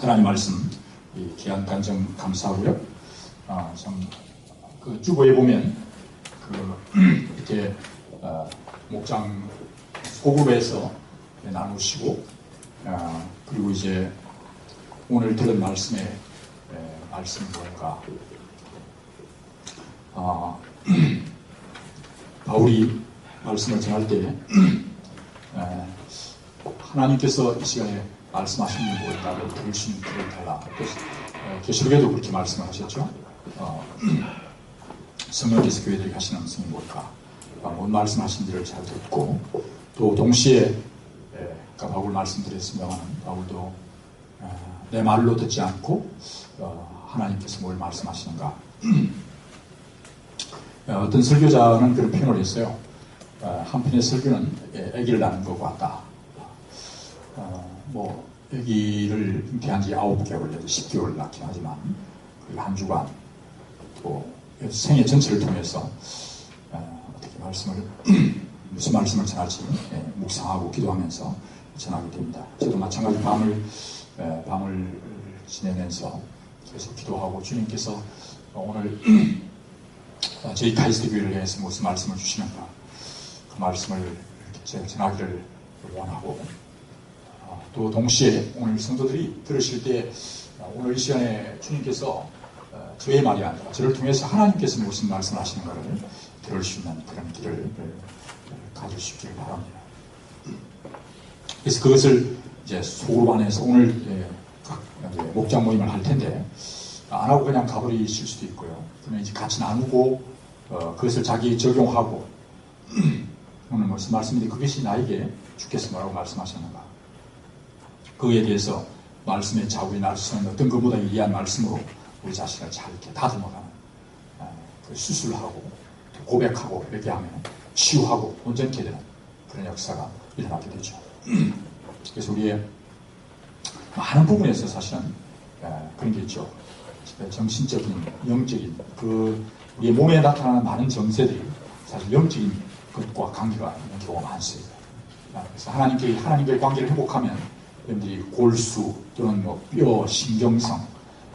하나님 말씀, 이 귀한 간증 감사하고요. 참, 그 주보에 보면, 이렇게, 목장 소그룹에서 나누시고, 그리고 이제 오늘 들은 말씀이 뭘까? 바울이 말씀을 전할 때, 하나님께서 이 시간에 말씀하시는 게 뭘까를 들을 수 있는 길을 달라. 계시록에도 그렇게 말씀을 하셨죠. 성령께서 교회들이 하시는 말씀이 뭘까? 뭔 말씀하신지를 잘 듣고, 또 동시에 아까 바울 말씀드렸습니다만 바울도 내 말로 듣지 않고 하나님께서 뭘 말씀하시는가. 어떤 설교자는 그런 표현을 했어요. 한편의 설교는 아기를 낳는 것과 같다. 아기를 잉태한 지 9개월, 10개월 낳긴 하지만 한 주간 또 생애 전체를 통해서 어떻게 무슨 말씀을 전할지 묵상하고 기도하면서 전하게 됩니다. 저도 마찬가지 밤을 지내면서 계속 기도하고 주님께서 오늘 저희 카이스트 교회를 위해서 무슨 말씀을 주시는가, 그 말씀을 제가 전하기를 원하고, 또 동시에 오늘 성도들이 들으실 때 오늘 이 시간에 주님께서 저의 말이 아니라 저를 통해서 하나님께서 무슨 말씀을 하시는가를 들을 수 있는 그런 길을 가질 수 있기를 바랍니다. 그래서 그것을 이제 소그룹 안에서 오늘 각 목장 모임을 할 텐데, 안 하고 그냥 가버리실 수도 있고요. 그러면 이제 같이 나누고 그것을 자기 적용하고 오늘 무슨 말씀인데 그것이 나에게 주께서 뭐라고 말씀하셨는가, 그에 대해서 말씀의 자국이 날 수 있는 어떤 것보다 예리한 말씀으로 우리 자신을 잘 이렇게 다듬어가는, 그 수술하고 고백하고 이렇게 하면 치유하고 온전케 되는 그런 역사가 일어나게 되죠. 그래서 우리의 많은 부분에서 사실은 그런 게 있죠. 정신적인, 영적인, 우리의 몸에 나타나는 많은 정세들이 사실 영적인 것과 관계가 있는 경우가 많습니다. 그래서 하나님과의 관계를 회복하면 여러분들이 골수 또는 뼈, 신경성,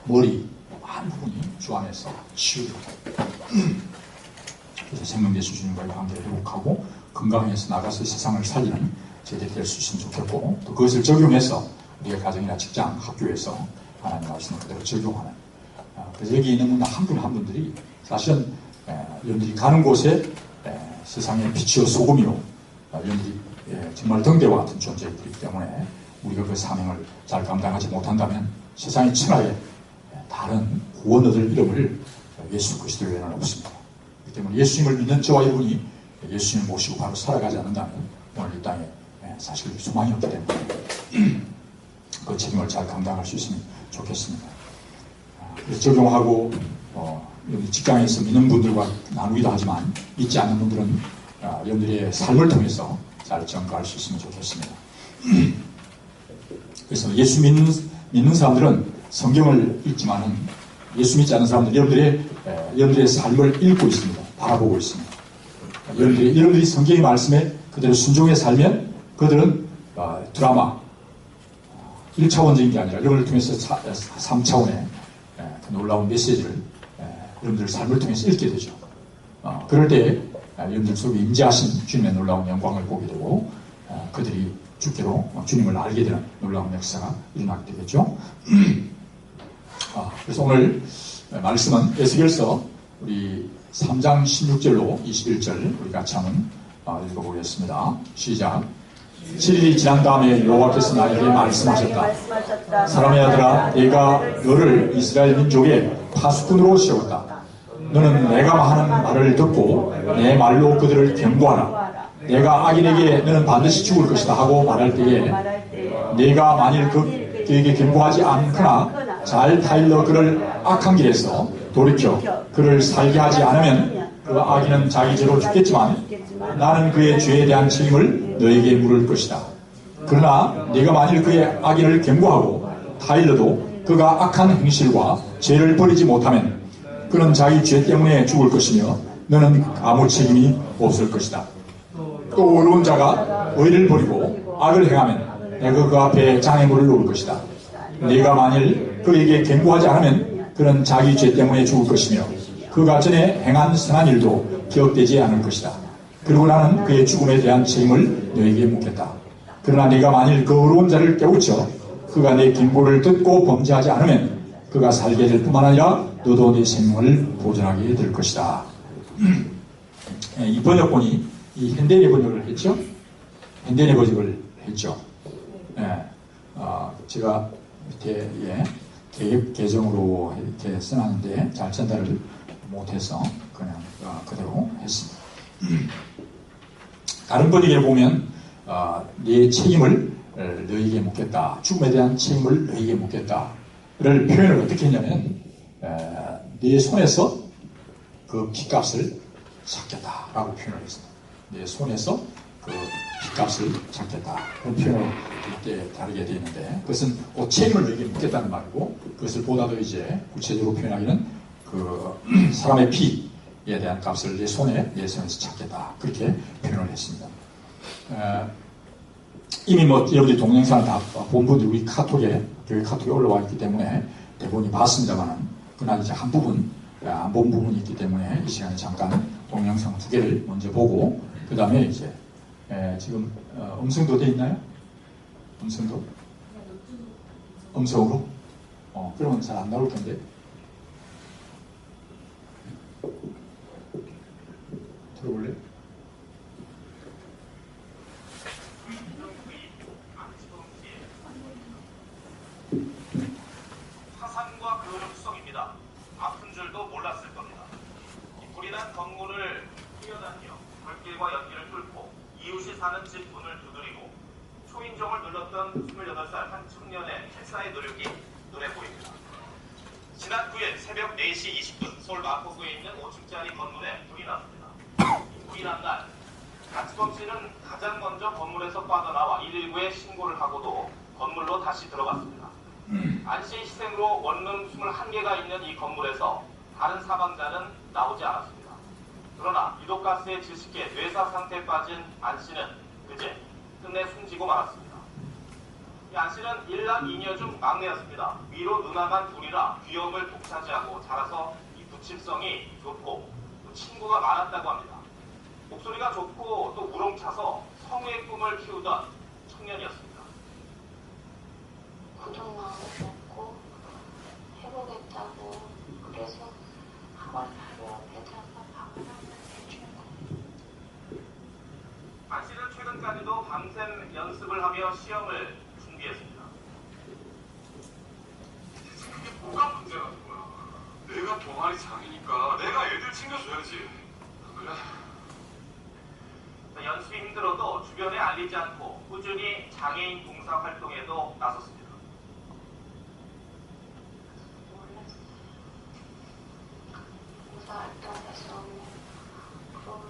머리 많은 부분이 주 안에서 치유되고, 그래서 생명되신 주님과의 관계를 회복하고 건강해서 나가서 세상을 살리는 제대로 될 수 있으면 좋겠고, 또 그것을 적용해서 우리의 가정이나 직장, 학교에서 하나님 말씀을 그대로 적용하는, 그래서 여기 있는 한 분 한 분들이 사실은 여러분들이 가는 곳에 세상의 빛이요 소금이요, 여러분들이 정말 등대와 같은 존재이기 때문에 우리가 그 사명을 잘 감당하지 못한다면 세상의 천하에 다른 구원 얻을 이름을 예수 그리스도 외에는 없습니다. 그렇기 때문에 예수님을 믿는 저와 여러분이 예수님을 모시고 바로 살아가지 않는다면 오늘 이 땅에 사실 소망이 없기 때문에 그 책임을 잘 감당할 수 있으면 좋겠습니다. 적용하고 여기 직장에서 믿는 분들과 나누기도 하지만 믿지 않는 분들은 여러분들의 삶을 통해서 잘 전가할 수 있으면 좋겠습니다. 그래서 예수 믿는 사람들은 성경을 읽지만은 예수 믿지 않는 사람들은 여러분들의 삶을 읽고 있습니다. 바라보고 있습니다. 여러분들이 성경의 말씀에 그대로 순종해 살면 그들은 드라마 1차원적인 게 아니라 여러분을 통해서 3차원의 놀라운 메시지를 여러분들 삶을 통해서 읽게 되죠. 그럴 때 여러분들 속에 임재하신 주님의 놀라운 영광을 보게 되고 그들이 주께로 주님을 알게 되는 놀라운 역사가 일어나게 되겠죠. 그래서 오늘 말씀은 에스겔서 우리 3장 16절로 21절 우리 같이 한번 읽어보겠습니다. 시작. 7일이 지난 다음에 여호와께서 나에게 말씀하셨다. 사람의 아들아, 내가 너를 이스라엘 민족의 파수꾼으로 세웠다. 너는 내가 하는 말을 듣고 내 말로 그들을 경고하라. 내가 악인에게 너는 반드시 죽을 것이다 하고 말할 때에 내가 만일 그에게 경고하지 않거나 잘 타일러 그를 악한 길에서 돌이켜 그를 살게 하지 않으면 그 악인은 자기 죄로 죽겠지만 나는 그의 죄에 대한 책임을 너에게 물을 것이다. 그러나 네가 만일 그의 악인을 경고하고 타일러도 그가 악한 행실과 죄를 버리지 못하면 그는 자기 죄 때문에 죽을 것이며 너는 아무 책임이 없을 것이다. 또 어려운 자가 의를 버리고 악을 행하면 내가 그 앞에 장애물을 놓을 것이다. 네가 만일 그에게 경고하지 않으면 그는 자기 죄 때문에 죽을 것이며 그가 전에 행한 선한 일도 기억되지 않을 것이다. 그리고 나는 그의 죽음에 대한 책임을 너에게 묻겠다. 그러나 네가 만일 그 어려운 자를 깨우쳐 그가 내 경고를 듣고 범죄하지 않으면 그가 살게 될 뿐만 아니라 너도 네 생명을 보존하게 될 것이다. 이 번역본이 이 현대인의 번역을 했죠. 현대인의 번역을 했죠. 제가 밑에 개입 개정으로 이렇게 써놨는데 잘 전달을 못해서 그냥 그대로 했습니다. 다른 번역에 보면 네 책임을 너에게 묻겠다. 죽음에 대한 책임을 너에게 묻겠다를 표현을 어떻게 했냐면 네 손에서 그 핏값을 찾겠다라고 표현을 했습니다. 네 손에서 그 핏값을 찾겠다. 그런 표현을 이때 다르게 되어 있는데 그것은 책임을 너에게 묻겠다는 말이고 그것을 보다도 이제 구체적으로 표현하기는 그 사람의 피에 대한 값을 내 손에서 찾겠다. 그렇게 표현을 했습니다. 이미 여러분들이 동영상을 다 본 분들이 우리 교회 카톡에 올라와 있기 때문에 대부분이 봤습니다만은 그러나 이제 한 부분 안 본 부분이 있기 때문에 이 시간에 잠깐 동영상 2개를 먼저 보고 그 다음에 이제 지금 음성도 돼 있나요? 음성도? 음성으로? 그러면 잘 안 나올 텐데. 들어볼래? 화산과 그을음 수성입니다. 아픈 줄도 몰랐을 겁니다. 불이 난 건물을 뛰어다니며 불길과 연기를 뚫고 이웃이 사는 집 문을 두드리고 초인종을 눌렀던 28살 한 청년의 필사의 노력이 눈에 보입니다. 지난 9일 새벽 4시 20분 서울 마포구에 있는 5층짜리 건물에 불이 났습니다. 불이 난 날 안치범 씨는 가장 먼저 건물에서 빠져나와 119에 신고를 하고도 건물로 다시 들어갔습니다. 안 씨의 희생으로 원룸 21개가 있는 이 건물에서 다른 사망자는 나오지 않았습니다. 그러나 유독가스에 질식해 뇌사 상태에 빠진 안 씨는 그제 끝내 숨지고 말았습니다. 이 안 씨는 1남 2녀 중 막내였습니다. 위로 누나만 둘이라 귀염을 독차지하고 자라서 이 부침성이 좋고 또 친구가 많았다고 합니다. 목소리가 좋고 또 우렁차서 성우의 꿈을 키우던 청년이었습니다. 굳은 마음을 먹고 해보겠다고 그래서 학원 바로 옆에다가 방을 하나 내준 거예요. 안 씨는 최근까지도 밤샘 연습을 하며 시험을 준비했습니다. 그게 뭐가 문제라는 거야. 내가 동아리 장이니까 내가 애들 챙겨줘야지. 그래? 연습이 힘들어도 주변에 알리지 않고 꾸준히 장애인 봉사활동에도 나섰습니다. 봉사활동에서 그런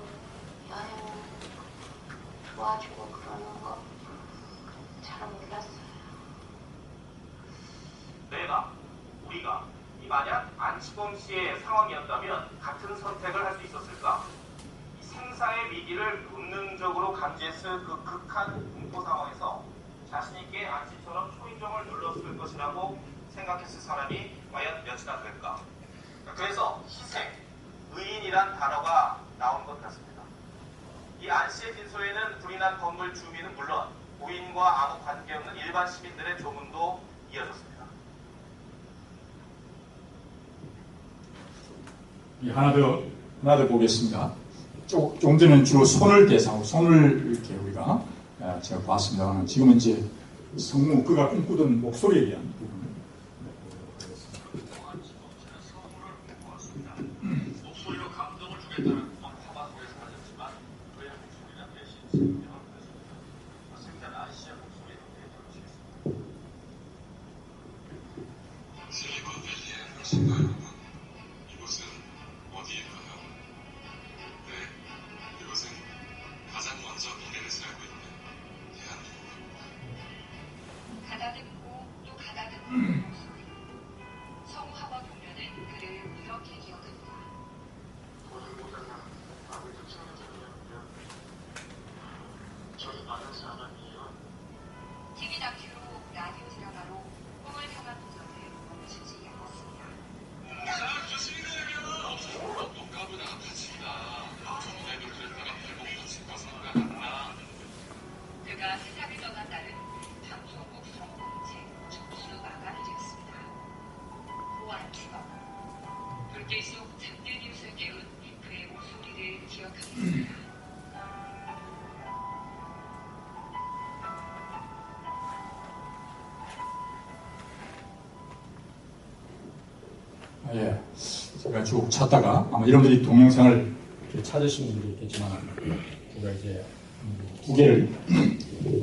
여행 도와주고 그러는 거 잘 몰랐어요. 우리가 만약 안치범 씨의 상황이었다면 같은 선택을 할 수 있었을까? 생사의 위기를 본능적으로 감지했을 그 극한 공포 상황에서 자신있게 안 씨처럼 초인종을 눌렀을 것이라고 생각했을 사람이 과연 몇이나 될까? 그래서 희생, 의인이란 단어가 나온 것 같습니다. 이 안 씨의 진술에는 불이 난 건물 주민은 물론 고인과 아무 관계없는 일반 시민들의 조문도 이어졌습니다. 하나 더 보겠습니다. 조금 전에는 주로 손을 대상으로 손을 이렇게 우리가 제가 봤습니다만 지금은 이제 성우 그가 꿈꾸던 목소리에 대한 부분을 목소리로 감동을 주겠다는 화방구에서 가졌지만 그의 목소리는 대신 생명을 위해서 생전 안 씨의 목소리로 대해주시겠습니다. 실리콘밸리에 오신 거 여러분, 이곳은 어디일까요? 네, 이곳은 가장 먼저 미래를 살고 있는 대한민국입니다. 가다듬고 또 가다듬고 목소리. 성우하고 동료는 그를 이렇게 기억한다. 보기보다는 마음이 좀 생각해보려고요. 저희 많은 사람이에요. TV 다큐로 라디오 드라마로 꿈을 물길 속 잠든 이웃을 깨운 그의 목소리를 기억하겠습니다. 예, 제가 쭉 찾다가 아마 여러분들이 동영상을 찾으신 분들이 있겠지만 제가 이제 두 개를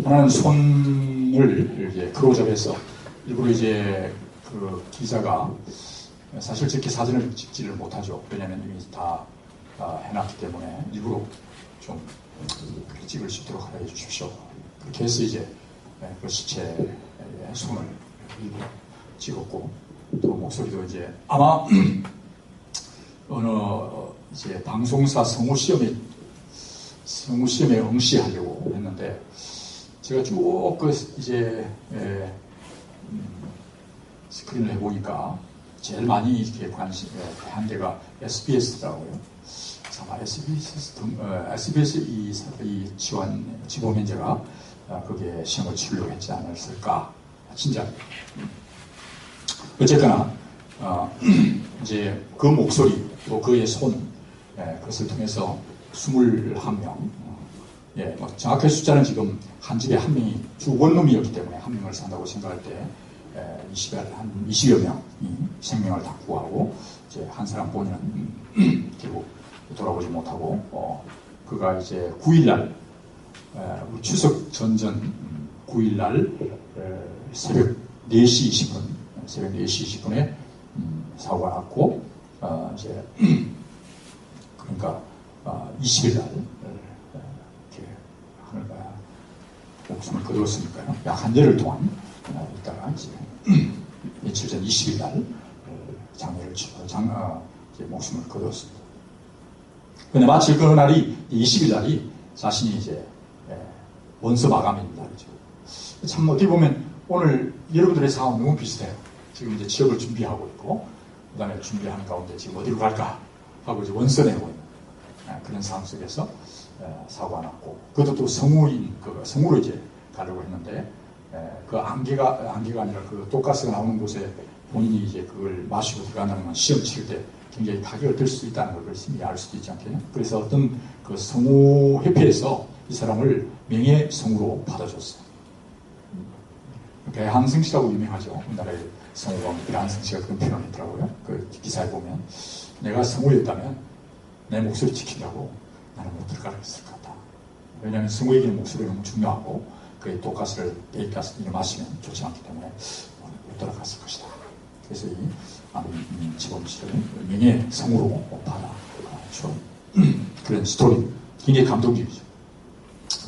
하나는 손을 이제 크로즈업해서 일부러 이제 그 기자가 사실 저렇게 사진을 찍지를 못하죠. 왜냐하면 이미 다 해놨기 때문에 일부러 좀 그렇게 찍을 수 있도록 하여 주십시오. 그렇게 해서 이제 그 시체의 손을 일부러 찍었고 또 목소리도 이제 아마 어느 이제 방송사 성우 시험에 응시하려고 했는데 제가 쭉 그 이제 스크린을 해보니까 제일 많이 이렇게 한 데가 SBS더라고요. 아마 SBS 이 지원 현재가 그게 시험을 치려고 했지 않았을까. 진짜. 어쨌거나 이제 그 목소리 또 그의 손 그것을 통해서 21명 뭐 정확한 숫자는 지금 한 집에 한 명이 주 원룸이었기 때문에 한 명을 산다고 생각할 때 한 20여 명이 생명을 다 구하고 이제 한 사람 본인은 결국 돌아오지 못하고 그가 이제 9일날 우리 추석 전전 9일날 새벽 4시 20분에 사고가 났고 이제 그러니까 20일 날 이렇게 하늘과 목숨을 거두었으니까요. 약 한 달을 동안 있다가 이제 며칠 전 20일 날 장례를 이제 목숨을 거두었습니다. 근데 마치 그 날이 20일 날이 자신이 이제 원서 마감인 날이죠. 참 어떻게 보면 오늘 여러분들의 상황 너무 비슷해요. 지금 이제 취업을 준비하고 있고, 그 다음에 준비하는 가운데 지금 어디로 갈까 하고 이제 원서 내고 있는 그런 상황 속에서 사고가 났고, 그것도 또 성우로 이제 가려고 했는데, 그 안개가 아니라 그 독가스가 나오는 곳에 본인이 이제 그걸 마시고 들어간다는 건 시험 칠 때 굉장히 타격을 들 수 있다는 걸 심히 알 수도 있지 않겠냐. 그래서 어떤 그 성우협회에서 이 사람을 명예 성우로 받아줬어요. 배한승 씨라고 유명하죠. 우리나라의 성우가 배한승 씨가 그런 표현을 했더라고요. 그 기사에 보면 내가 성우였다면 내 목소리 지키려고 나는 못 들어가려 했을 것 같다. 왜냐하면 성우에게는 목소리가 너무 중요하고 그의 독가스를 베이가스를 마시면 좋지 않기 때문에 못 들어갔을 것이다. 그래서 이 지범 씨를 명예 성우로 받아줘. 그런 스토리 굉장히 감동적이죠.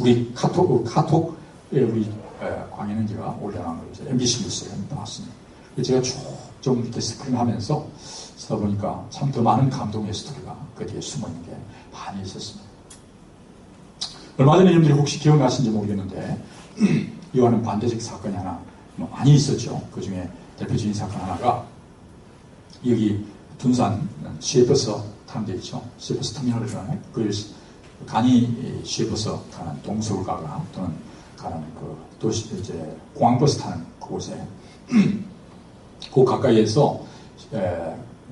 우리 카톡에 우리 광현은지가 올려놓은 걸 MBC 뉴스에 나왔습니다. 제가 쭉 좀 이렇게 스크린하면서 쓰다 보니까 참 더 많은 감동의 스토리가 그 뒤에 숨어있는 게 많이 있었습니다. 얼마 전에 여러분들이 혹시 기억나신지 모르겠는데 이와는 반대적 사건이 하나 많이 있었죠. 그 중에 대표적인 사건 하나가 여기 둔산 시외버스 타는 데 있죠. 시외버스 터미널을 가는 그 간이 시외버스 가는 동서울 가거나 또는 가는 그 도시 이제 공항버스 타는 그곳에 그 가까이에서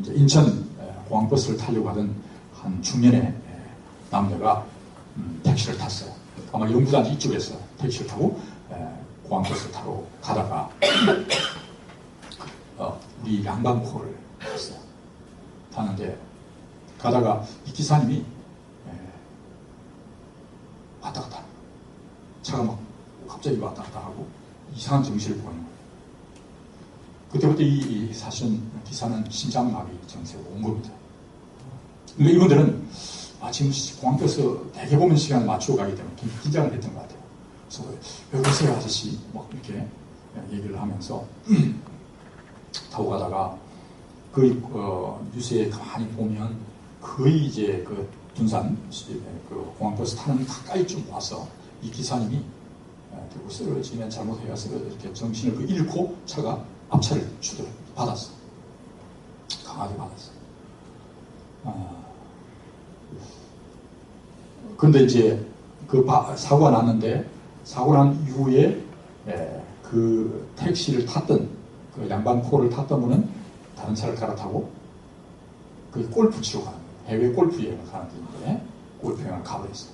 이제 인천 공항버스를 타려고 하던 한 중년의 남녀가 택시를 탔어요. 아마 영부단지 이쪽에서 택시를 타고 공항버스를 타러 가다가 우리 양반코를 탔어요. 타는데 가다가 이 기사님이 왔다 갔다 차가 막 갑자기 왔다 갔다 하고 이상한 정신을 보이는 거예요. 그때부터 이 사실은 기사는 심장마비 증세가 온 겁니다. 근데 이분들은 지금 공항버스 대개 보면 시간을 맞추고 가기 때문에 긴장을 했던 것 같아요. 그래서 왜 그러세요 아저씨 막 이렇게 얘기를 하면서 타고 가다가 그 뉴스에 가만히 보면 거의 이제 그 둔산 그 공항버스 타는 가까이쯤 와서 이 기사님이 결국 쓰러지면 잘못해야 이렇게 정신을 잃고 차가 앞차를 받았어. 강하게 받았어. 그런데 이제 그 사고가 났는데 사고 난 이후에 그 택시를 탔던 그 양반코를 탔던 분은 다른 차를 갈아타고 그 골프 치러 가는 거예요. 해외 골프 여행을 가는 길인데 골프 여행을 가버렸어요.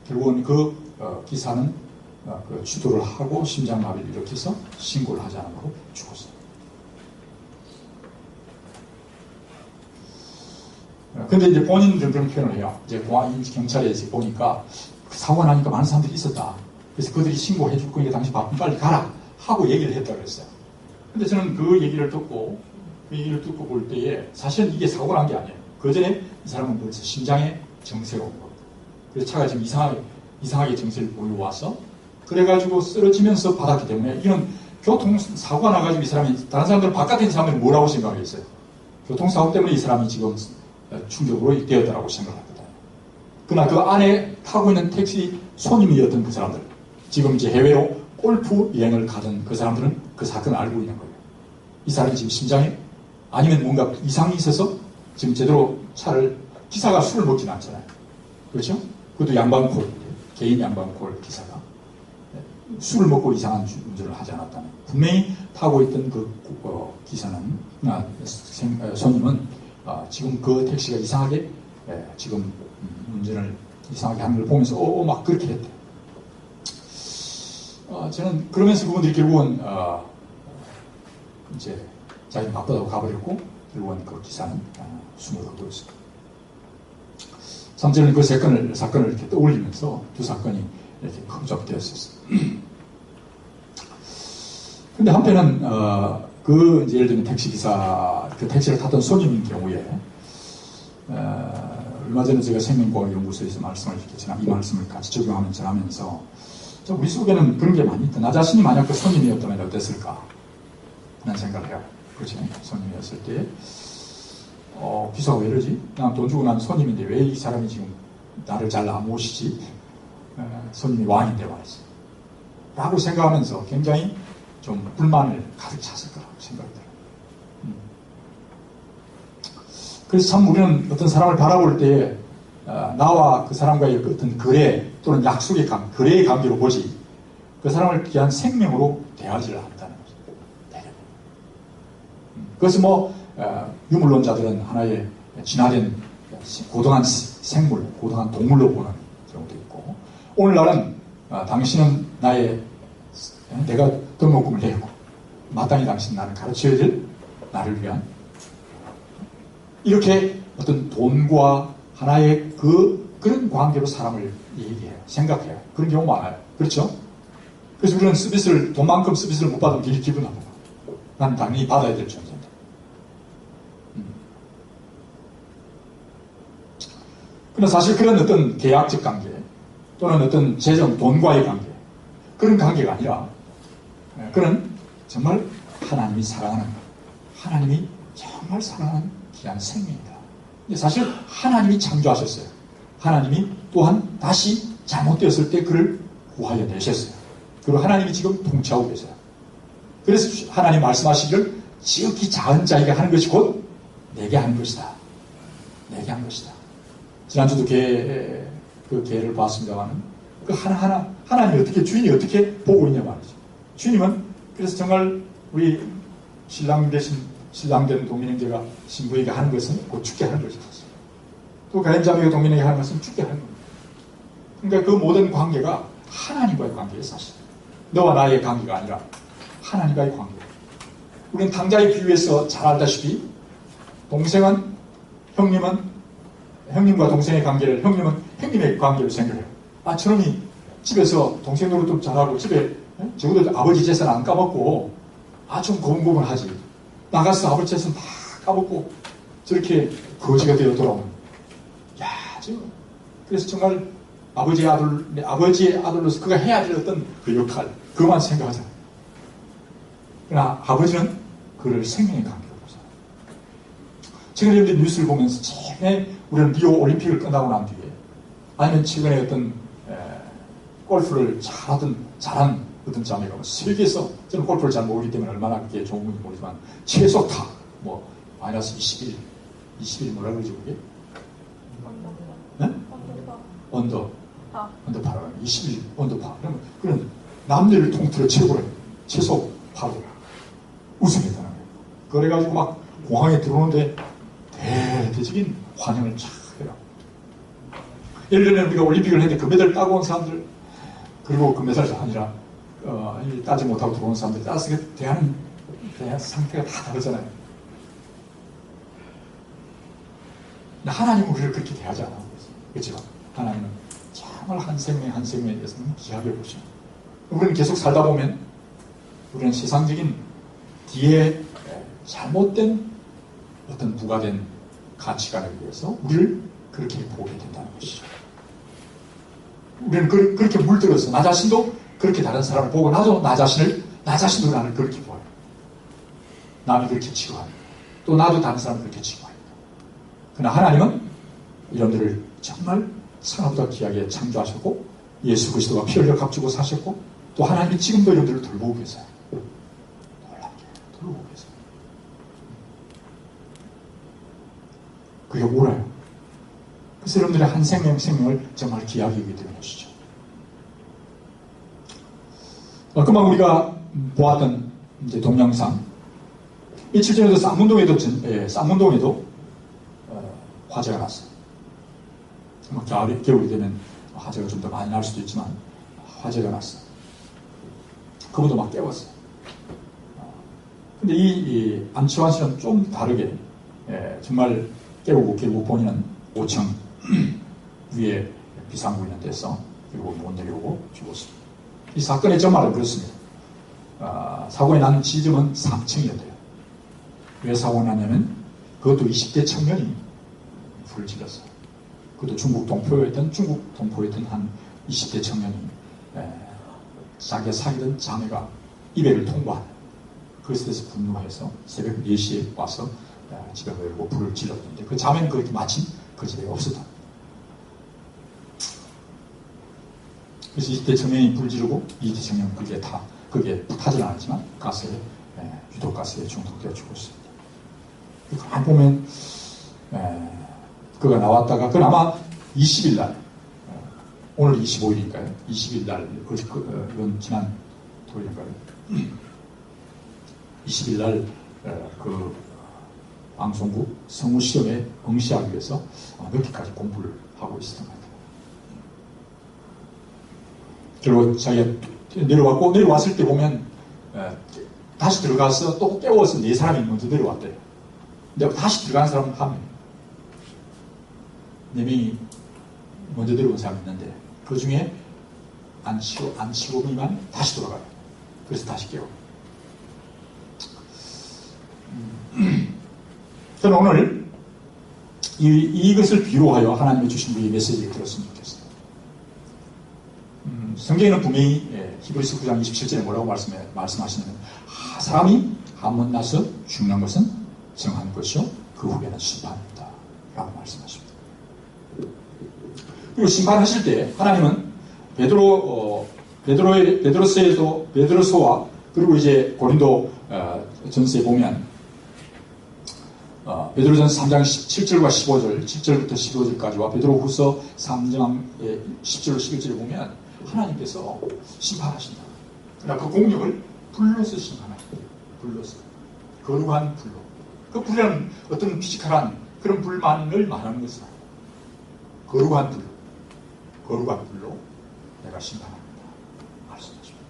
결국은 그 기사는 그 주도를 하고 심장마비를 일으켜서 신고를 하지 않으므로 죽었어요. 근데 이제 본인들은 그런 표현을 해요. 이제 경찰에 보니까 사고가 나니까 많은 사람들이 있었다. 그래서 그들이 신고해 줄 거니까 당신 바쁘면 빨리 가라 하고 얘기를 했다고 그랬어요. 근데 저는 그 얘기를 듣고 볼 때에 사실은 이게 사고가 난 게 아니에요. 그 전에 이 사람은 벌써 심장에 정세가 온 겁니다. 그래서 차가 지금 이상하게 정세를 보여와서 그래가지고 쓰러지면서 받았기 때문에 이건 교통사고가 나가지고 이 사람이 다른 사람들 바깥에 있는 사람들은 뭐라고 생각했어요? 교통사고 때문에 이 사람이 지금 충격으로 되었다라고 생각했거든요. 그러나 그 안에 타고 있는 택시 손님이었던 그 사람들, 지금 이제 해외로 골프 여행을 가던 그 사람들은 그 사건을 알고 있는 거예요. 이 사람이 지금 심장에 아니면 뭔가 이상이 있어서 지금 제대로 기사가 술을 먹지는 않잖아요. 그렇죠? 그것도 양방콜, 개인 양방콜 기사가. 술을 먹고 이상한 운전을 하지 않았다는. 분명히 타고 있던 그 손님은 지금 그 택시가 이상하게 지금 운전을 이상하게 하는 걸 보면서 막 그렇게 했대요. 저는 그러면서 그분들이 결국은 이제 자기는 바쁘다고 가버렸고 결국은 그 기사는 숨을 거두었어요. 참 저는 그 사건을 이렇게 떠올리면서 두 사건이 이렇게 흡족되었었어요. 근데 한편은 이제 예를 들면 택시기사, 그 택시를 탔던 손님인 경우에 얼마 전에 제가 생명과학연구소에서 말씀을 이렇게 이 말씀을 같이 적용하면서 전하면서 우리 속에는 그런 게 많이 있다. 나 자신이 만약 그 손님이었다면 어땠을까 하는 생각을 해요. 그렇지? 손님이었을 때 기사가 왜 이러지? 난 돈 주고 난 손님인데 왜 이 사람이 지금 나를 잘 안 모시지? 손님이 왕인데 말이지. 라고 생각하면서 굉장히 좀 불만을 가득 찼을 거라고 생각이 들어요. 그래서 참 우리는 어떤 사람을 바라볼 때 나와 그 사람과의 어떤 거래 또는 약속의 거래의 관계로 보지 그 사람을 귀한 생명으로 대하지를 않는다는 거죠. 대개. 그래서 유물론자들은 하나의 진화된 고등한 생물, 고등한 동물로 보는 경우도 있고 오늘날은 당신은 내가 등록금을 내고 마땅히 당신 나를 가르쳐야 될 나를 위한 이렇게 어떤 돈과 하나의 그런 관계로 사람을 얘기해요. 생각해요. 그런 경우 많아요. 그렇죠? 그래서 우리는 돈만큼 서비스를 못 받으면 되게 기분 나쁘고 난 당연히 받아야 될 존재인데. 그러나 사실 그런 어떤 계약적 관계 또는 어떤 돈과의 관계 그런 관계가 아니라 그런 정말 하나님이 사랑하는 하나님이 정말 사랑하는 귀한 생명이다. 사실 하나님이 창조하셨어요. 하나님이 또한 다시 잘못되었을 때 그를 구하여 내셨어요. 그리고 하나님이 지금 통치하고 계세요. 그래서 하나님 말씀하시기를 지극히 작은 자에게 하는 것이 곧 내게 하는 것이다. 내게 한 것이다. 지난주도 그 개를 봤습니다만 그 하나님이 주인이 어떻게 보고 있냐 말이죠. 주님은 그래서 정말 우리 신랑된 동민에게가 신부에게 하는 것은 곧 죽게 하는 것이다. 또 가임자매가 동민에게 하는 것은 죽게 하는 겁니다. 그러니까 그 모든 관계가 하나님과의 관계예요, 사실. 너와 나의 관계가 아니라 하나님과의 관계. 우리는 당자의 비유에서 잘 알다시피 형님과 동생의 관계를 형님은 형님의 관계로 생각해요. 저놈이 집에서 동생 노릇 좀 잘하고 집에 적어도 아버지 재산 안 까먹고 좀 고분고분하지. 나가서 아버지 재산 다 까먹고 저렇게 거지가 되어 돌아오는. 그래서 정말 아버지의 아들로서 그가 해야 될 어떤 그 역할, 그것만 생각하잖아요. 그러나 아버지는 그를 생명의 관계로 보잖아요. 최근에 뉴스를 보면서 최근에 우리는 리오 올림픽을 끝나고 난 뒤에 아니면 최근에 어떤 골프를 잘한 어떤 자매가 세계에서 저는 골프를 잘 모르기 때문에 얼마나 그게 좋은 건지 모르지만 최소 타 마이너스 21 뭐라 그러지 그게? 언더파 21 언더파 그런 남녀를 통틀어 최소 파로 우승했다는 거예요. 그래가지고 막 공항에 들어오는데 대대적인 환영을 쫙 해요. 예를 들면 우리가 올림픽을 했는데 금메달 따고 온 사람들, 그리고 금메달이 아니라 따지 못하고 들어온 사람들 따라서 대하는 상태가 다 다르잖아요. 하나님은 우리를 그렇게 대하지 않아요. 그렇죠? 하나님은 정말 한 생명 한 생명에 대해서 귀하게 보죠. 우리는 계속 살다 보면 우리는 세상적인 뒤에 잘못된 어떤 부가된 가치관에 의해서 우리를 그렇게 보게 된다는 것이죠. 우리는 그렇게 물들어서 나 자신도 그렇게 다른 사람을 보고 나도 나 자신도 나를 그렇게 보아요. 남이 그렇게 취급합니다. 또 나도 다른 사람을 그렇게 취급합니다. 그러나 하나님은 이런들을 정말 상하보다 귀하게 창조하셨고 예수 그리스도가 피 흘려 값주고 사셨고 또 하나님이 지금도 이런들을 돌보고 계세요. 놀랍게 돌보고 계세요. 그게 옳아요. 그래서 여러분들의 한 생명을 정말 귀하게 여기게 되는 것이죠. 그만 우리가 보았던 이제 동영상 며칠 전에도 쌍문동에도 화재가 났어요. 겨울이 되면 화재가 좀 더 많이 날 수도 있지만 화재가 났어요. 그분도 막 깨웠어요. 근데 이 안치환 씨는 좀 다르게 정말 깨우고 결국 본인은 5층 위에 비상구 있는 데서 그리고 못 내려오고 죽었습니다. 이 사건의 전말은 그렇습니다. 사고에 난 지점은 3층이었대요. 왜 사고가 났냐면 그것도 20대 청년이 불을 질렀어요. 그것도 중국 동포였던 한 20대 청년이 자기가 사귀던 자매가 200을 통과한 그것에 대해서 분노해서 새벽 4시에 와서 집에 열고 불을 질렀는데 그 자매는 그렇게 마침 그 집에 없었다. 그래서 20대 청년이 불 지르고 20대 청년은 그게 타진 않았지만 유독가스에 중독되어 죽었습니다. 안 보면 그가 나왔다가 그건 아마 20일 날 오늘 25일인가요? 20일 날 이건 지난 토요일인가요? 20일 날 그 방송국 성우 시험에 응시하기 위해서 늦게까지 공부를 하고 있었던 것 같아요. 그리고 자기가 내려왔을 때 보면 다시 들어가서 또 깨워서 4사람이 먼저 내려왔대요. 근데 다시 들어간 사람은 한 명. 4명이 먼저 내려온 사람이 있는데 그 중에 안 치고 미만 다시 돌아가요. 그래서 다시 깨워. 저는 오늘 이것을 비로하여 하나님이 주신 우리의 메시지를 들었으면 좋겠어요. 성경에는 분명히 히브리서 9장 27절에 뭐라고 말씀하시냐면 사람이 한 번 나서 죽는 것은 정한 것이요 그 후에는 심판입니다 라고 말씀하십니다. 그리고 심판하실 때 하나님은 베드로서와 그리고 이제 고린도 전서에 보면 베드로전서 3장 7절과 15절, 7절부터 15절까지와 베드로후서 3장 10절, 11절에 보면 하나님께서 심판하신다. 그러나 그 공력을 불로서 심판하신다. 불로서. 거룩한 불로. 그 불은 어떤 피지컬한 그런 불만을 말하는 것은 아니고 거룩한 불로. 거룩한 불로 내가 심판합니다. 말씀하십니다.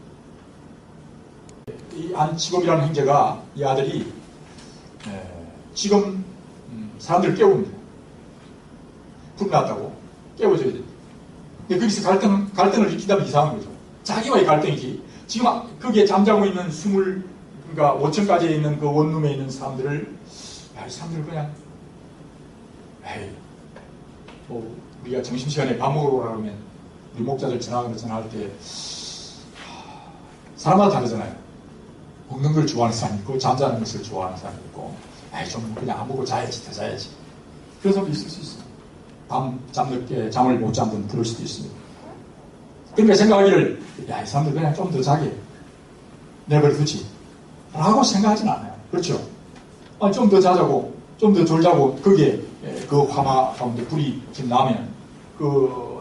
이 안치범이라는 형제가 이 아들이 지금 사람들을 깨웁니다. 불 났다고 깨워줘야 됩니다. 근데 거기서 갈등을 일으킨다면 이상한 거죠. 자기와의 갈등이지. 지금 거기에 잠자고 있는 그러니까 5층까지 있는 그 원룸에 있는 사람들을 이 사람들을 그냥 우리가 점심시간에 밥 먹으러 오라 그러면 우리 목자들 전화할 때 사람마다 다르잖아요. 먹는 걸 좋아하는 사람이 있고 잠자는 것을 좋아하는 사람이 있고 좀 그냥 안 먹고 자야지 그런 사람도 있을 수 있어요. 밤 잠을 못 잔 분 그럴 수도 있습니다. 그러니까 생각하기를 이 사람들 그냥 좀 더 자게 내버려두지 라고 생각하진 않아요. 그렇죠? 좀 더 자자고 좀 더 졸자고 거기에 그 화마 가운데 불이 지금 나면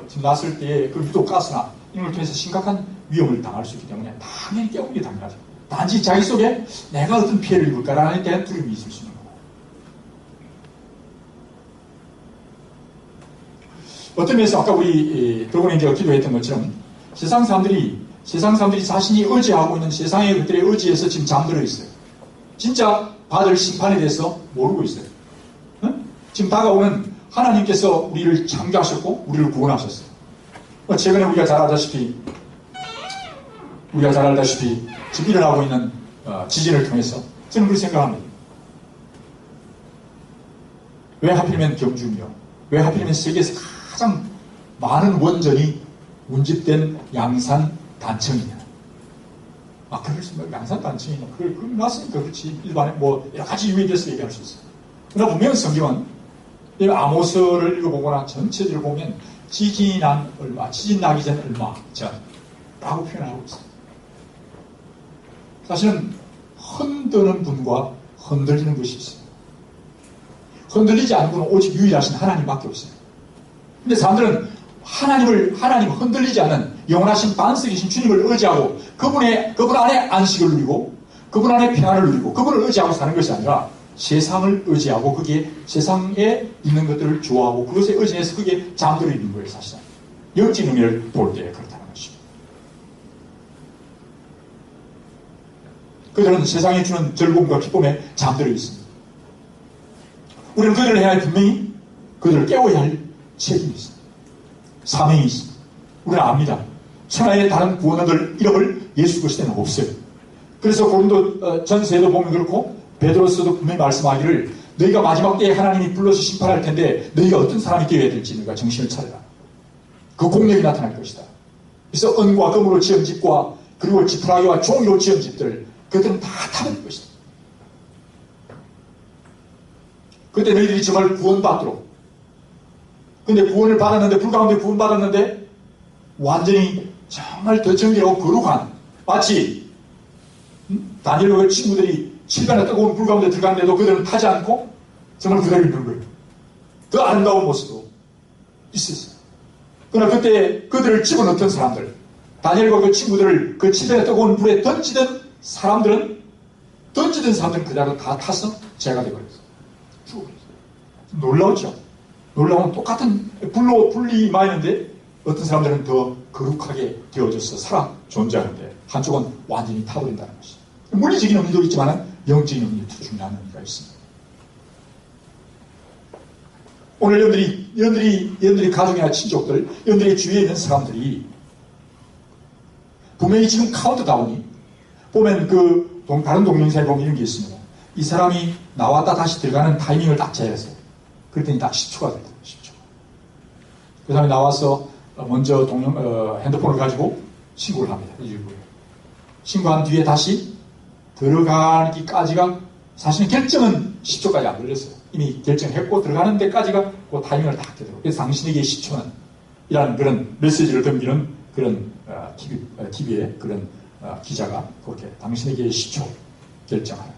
집 났을 때 그 유독가스나 이런 걸 통해서 심각한 위험을 당할 수 있기 때문에 당연히 깨우는 게 당연하죠. 단지 자기 속에 내가 어떤 피해를 입을까라는 대한 두려움이 있을 수 있는 거예요. 어떤 면에서 아까 우리德国이제 기도했던 것처럼 세상 사람들이 자신이 의지하고 있는 세상의 것들의 의지에서 지금 잠들어 있어요. 진짜 받을 심판에 대해서 모르고 있어요. 응? 지금 다가오는 하나님께서 우리를 창조하셨고 우리를 구원하셨어요. 최근에 우리가 잘 알다시피 지금 일어나고 있는 지진을 통해서 저는 그렇게 생각합니다. 왜 하필이면 경주며 왜 하필이면 세계에서 가장 많은 원전이 운집된 양산단청이냐. 그래서 양산단청이냐. 그걸 맞으니까 그렇지. 일반에 여러 가지 이유에 대해서 얘기할 수 있어요. 그러나 분명히 성경은 아모스를 읽어보거나 전체를 보면 지진 나기 전 얼마 전라고 표현하고 있어요. 사실은 흔드는 분과 흔들리는 것이 있어요. 흔들리지 않는 분은 오직 유일하신 하나님밖에 없어요. 근데 사람들은 하나님 흔들리지 않는 영원하신 반석이신 주님을 의지하고 그분 안에 안식을 누리고 그분 안에 평안을 누리고 그분을 의지하고 사는 것이 아니라 세상을 의지하고 그게 세상에 있는 것들을 좋아하고 그것에 의지해서 그게 잠들어 있는 거예요. 사실은 영적 의미를 볼 때 그렇다는 것입니다. 그들은 세상에 주는 즐거움과 기쁨에 잠들어 있습니다. 우리는 그들을 향해 분명히 그들을 깨워야 할 책임이 있습니다. 사명이 있습니다. 우리는 압니다. 천하의 다른 구원을 이름을 예수 그리스도는 없어요. 그래서 고린도 전서에도 보면 그렇고 베드로서도 분명히 말씀하기를 너희가 마지막 때에 하나님이 불러서 심판할 텐데 너희가 어떤 사람이 되어야 될지 너희가 정신을 차려라. 그 공력이 나타날 것이다. 그래서 은과 금으로 지은 집과 그리고 지푸라기와 종이로 지은 집들 그들은 다 타버릴 것이다. 그때 너희들이 정말 구원받도록. 근데 구원을 받았는데 불가운데 구원받았는데 완전히 정말 더 정결하고 거룩한 마치 다니엘과 친구들이 7간의 뜨거운 불 가운데 들어갔는데도 그들은 타지 않고 정말 그대로 있는 거예요. 그 아름다운 모습도 있었어요. 그러나 그때 그들을 집어넣던 사람들 다니엘과 그 친구들을 그 7간의 뜨거운 불에 던지던 사람들은 그대로 다 타서 죄가 되어버렸어요. 죽어버렸어요. 놀라웠죠. 놀라운 똑같은 불로 불이 임하였는데 어떤 사람들은 더 거룩하게 되어져서 살아 존재하는데 한쪽은 완전히 타버린다는 것이죠. 물리적인 의미도 있지만 영적인 의미도 중요한 의미가 있습니다. 오늘 여러분들이 가족이나 친족들, 여러분들의 주위에 있는 사람들이 분명히 지금 카운트다운이 보면 다른 동영상에 보면 이런 게 있습니다. 이 사람이 나왔다 다시 들어가는 타이밍을 딱 재야했어요. 그랬더니 딱 10초가 됐다. 10초. 그 다음에 나와서 먼저 핸드폰을 가지고 신고를 합니다. 신고한 뒤에 다시 들어가기까지가 사실은 결정은 10초까지 안 걸렸어요. 이미 결정했고 들어가는 데까지가 그 타이밍을 딱 되도록. 그래서 당신에게 10초는 이라는 그런 메시지를 던지는 그런 TV의 그런 기자가 그렇게 당신에게 10초